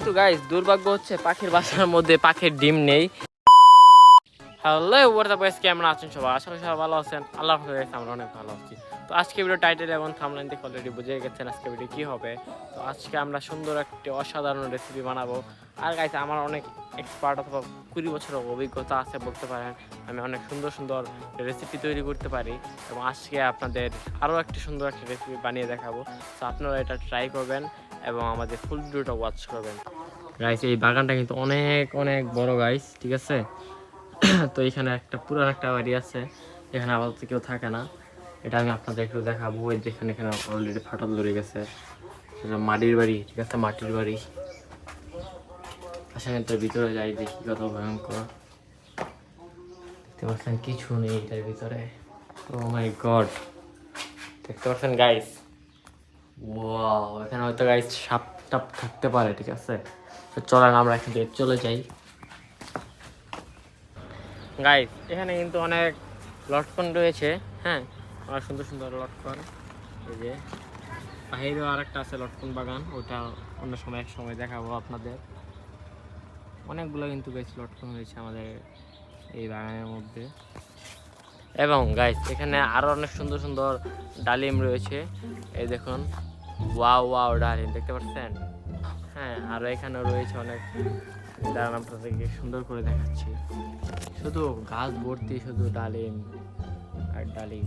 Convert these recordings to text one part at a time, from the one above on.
কিন্তু গাইস দুর্ভাগ্য হচ্ছে পাখির বাসার মধ্যে পাখির ডিম নেই। হ্যালো হোয়াটস আপ গাইস, কেমন আছেন সবাই? আশা করি সবাই ভালো আছেন। আল্লাহর রহমতে আমরা অনেক ভালো আছি। তো আজকে ভিডিও টাইটেল এবং থাম্বনেল দেখে অলরেডি বুঝে গেছেন আজকে ভিডিও কি হবে। তো আজকে আমরা সুন্দর একটি অসাধারণ রেসিপি বানাবো। আর গাইস আমার অনেক এক্সপার্ট অথবা 20 বছরের অভিজ্ঞতা আছে বলতে পারেন। আমি অনেক সুন্দর সুন্দর রেসিপি তৈরি করতে পারি এবং আজকে আপনাদের আরও একটি সুন্দর একটা রেসিপি বানিয়ে দেখাবো। তো আপনারা এটা ট্রাই করবেন এবং আমাদের ফুল ভিডিওটা ওয়াচ করবেন। গাইস এই বাগানটা কিন্তু অনেক অনেক বড় গাইস, ঠিক আছে? তো এখানে একটা পুরান একটা বাড়ি আছে, এখানে আপাতত কেউ থাকে না। এটা আমি আপনাদের একটু দেখাবো। এই যেখানে এখানে অলরেডি ফাটল ধরে গেছে, মাটির বাড়ি, ঠিক আছে? মাটির বাড়ি। আসলে এটার ভিতরে যাই দেখি কত ভয়ঙ্কর। দেখতে পাচ্ছেন কিছু নেই এটার ভিতরে। ও মাই গড, দেখতে পাচ্ছেন গাইস? ওয়াও, এখানে হয়তো গাইস সাপ টাপ থাকতে পারে, ঠিক আছে? তো চলেন আমরা এখান থেকে চলে যাই। গাইস এখানে কিন্তু অনেক লটকন রয়েছে, হ্যাঁ, অনেক সুন্দর সুন্দর লটকন। এই যে বাহিরেও আরেকটা আছে লটকন বাগান, ওটা অন্য সময় এক সময় দেখাবো আপনাদের। অনেকগুলো কিন্তু গাইস লটকন হয়েছে আমাদের এই বাগানের মধ্যে। এবং গাইস এখানে আরো অনেক সুন্দর সুন্দর ডালিম রয়েছে, এই দেখুন। ওয়াও ওয়াও, ডালিম দেখতে পাচ্ছেন? হ্যাঁ, আরো এখানেও রয়েছে অনেক। দাঁড়ান আপনাদেরকে সুন্দর করে দেখাচ্ছি। শুধু গাছ ভর্তি, শুধু ডালিম আর ডালিম।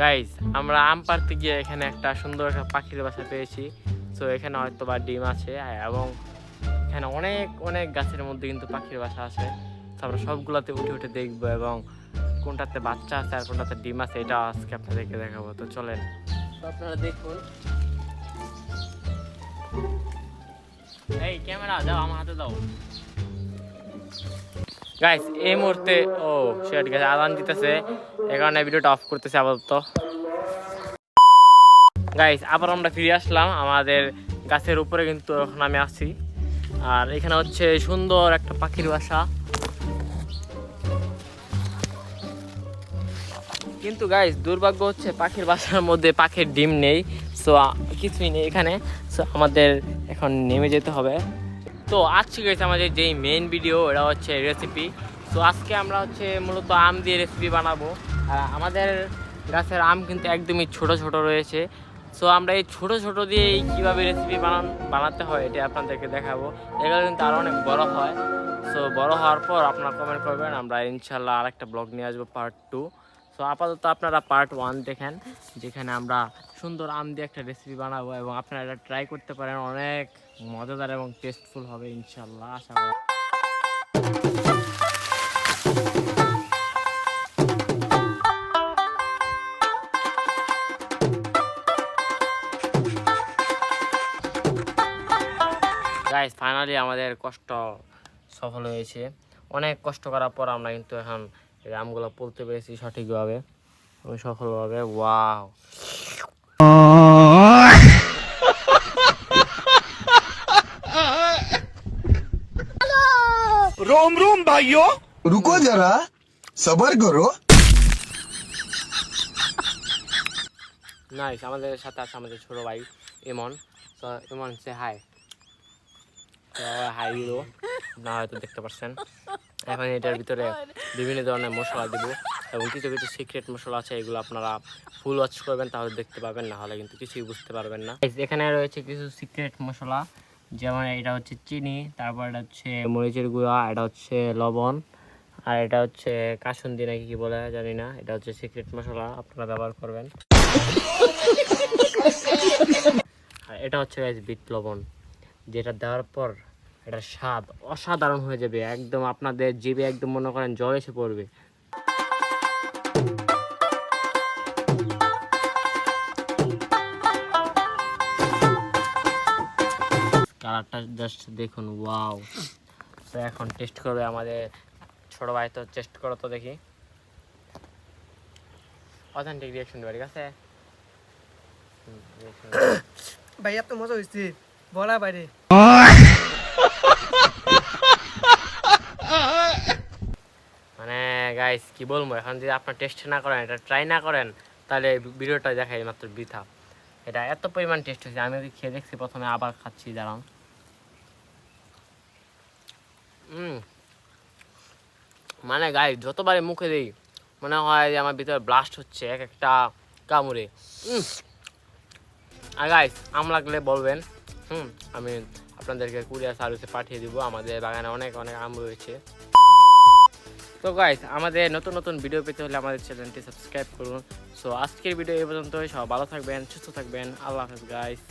গাইস আমরা আম পাড়তে গিয়ে এখানে একটা সুন্দর একটা পাখির বাসা পেয়েছি। তো এখানে হয়তো বা ডিম আছে এবং এখানে অনেক অনেক গাছের মধ্যে কিন্তু পাখির বাসা আছে। তো আমরা সবগুলোতে উঠে উঠে দেখবো এবং কোনটাতে বাচ্চা আছে আর কোনটাতে ডিম আছে এটা আজকে আপনাদেরকে দেখাবো। তো চলেন, তো আপনারা দেখুন। এই ক্যামেরা দাও, আমার হাতে দাও। গাইস এই মুহূর্তে শিট গাইস আজান দিতেছে, এই কারণে ভিডিওটা অফ করতেছি আপাতত। গাইস আবার আমরা ফিরে আসলাম আমাদের গাছের উপরে, কিন্তু এখন আমি আছি। আর এখানে হচ্ছে সুন্দর একটা পাখির বাসা। কিন্তু গাইস দুর্ভাগ্য হচ্ছে পাখির বাসার মধ্যে পাখির ডিম নেই। সো কিছুই নেই এখানে। সো আমাদের এখন নেমে যেতে হবে। তো আজকে গাইস আমাদের যেই মেইন ভিডিও, এটা হচ্ছে রেসিপি। তো আজকে আমরা হচ্ছে মূলত আম দিয়ে রেসিপি বানাবো। আমাদের গাছের আম কিন্তু একদমই ছোট ছোট রয়েছে। সো আমরা এই ছোট ছোট দিয়ে কীভাবে রেসিপি বানাতে হয় এটা আপনাদেরকে দেখাবো। এগুলো কিন্তু আরও অনেক বড় হয়। সো বড় হওয়ার পর আপনারা কমেন্ট করবেন, আমরা ইনশাল্লাহ আরেকটা ব্লগ নিয়ে আসবো পার্ট 2। সো আপাতত আপনারা পার্ট 1 দেখেন, যেখানে আমরা সুন্দর আম দিয়ে একটা রেসিপি বানাবো এবং আপনারা এটা ট্রাই করতে পারেন। অনেক মজাদার এবং টেস্টফুল হবে ইনশাল্লাহ, আশা করি। গাইস ফাইনালি আমাদের কষ্ট সফল হয়েছে। অনেক কষ্ট করার পর আমরা কিন্তু এখন এই আমগুলো তুলতে পেরেছি সঠিকভাবে এবং সফলভাবে। ওয়াও, रोम रोम भाइयों, रुको जरा सबर करो। নাইস, আমাদের সাথে আছে আমাদের ছোট ভাই ইমন। তো ইমন সে হাই। হাই হিরো, না হয়তো দেখতে পাচ্ছেন। এখন এটার ভিতরে বিভিন্ন ধরনের মশলা দিব এবং কিছু কিছু সিক্রেট মশলা আছে, এগুলো আপনারা ফুল ওয়াচ করবেন তাহলে দেখতে পাবেন, না হলে কিন্তু কিছুই বুঝতে পারবেন না। এখানে রয়েছে কিছু সিক্রেট মশলা, যেমন এটা হচ্ছে চিনি, তারপর এটা হচ্ছে মরিচের গুঁড়া, এটা হচ্ছে লবণ, আর এটা হচ্ছে কাসুন্দি নাকি কি বলে জানি না। এটা হচ্ছে সিক্রেট মশলা, আপনারা ব্যবহার করবেন। আর এটা হচ্ছে বিট লবণ, যেটা দেওয়ার পর এটার স্বাদ অসাধারণ হয়ে যাবে, একদম আপনাদের জিভে একদম মনে করেন জল এসে পড়বে। কালারটা জাস্ট দেখুন, ওয়াও। তো এখন টেস্ট করবে আমাদের ছোট ভাই। তো টেস্ট করো তো দেখি, অথেন্টিক রিয়াকশন দেবে, ঠিক আছে? ভাই এত মজা হয়েছে বলা বাইরে। মানে গাইস কি বলবো, এখন যদি আপনার টেস্ট না করেন, এটা ট্রাই না করেন, তাহলে ভিডিওটা দেখাই মাত্র বৃথা। এটা এত পরিমাণ টেস্ট হয়েছে, আমি ওকে খেয়ে দেখছি প্রথমে, আবার খাচ্ছি, দাঁড়ান। মানে গাই যতবারই মুখে দিই মনে হয় যে আমার ভিতরে ব্লাস্ট হচ্ছে এক একটা কামড়ে। আর গাইস আম লাগলে বলবেন, আমি আপনাদেরকে কুরিয়ার সার্ভিসে পাঠিয়ে দিব। আমাদের বাগানে অনেক অনেক আম রয়েছে। তো গাইস আমাদের নতুন নতুন ভিডিও পেতে হলে আমাদের চ্যানেলটি সাবস্ক্রাইব করুন। সো আজকের ভিডিও এই পর্যন্তই। সব ভালো থাকবেন, সুস্থ থাকবেন। আল্লাহ হাফেজ গাইস।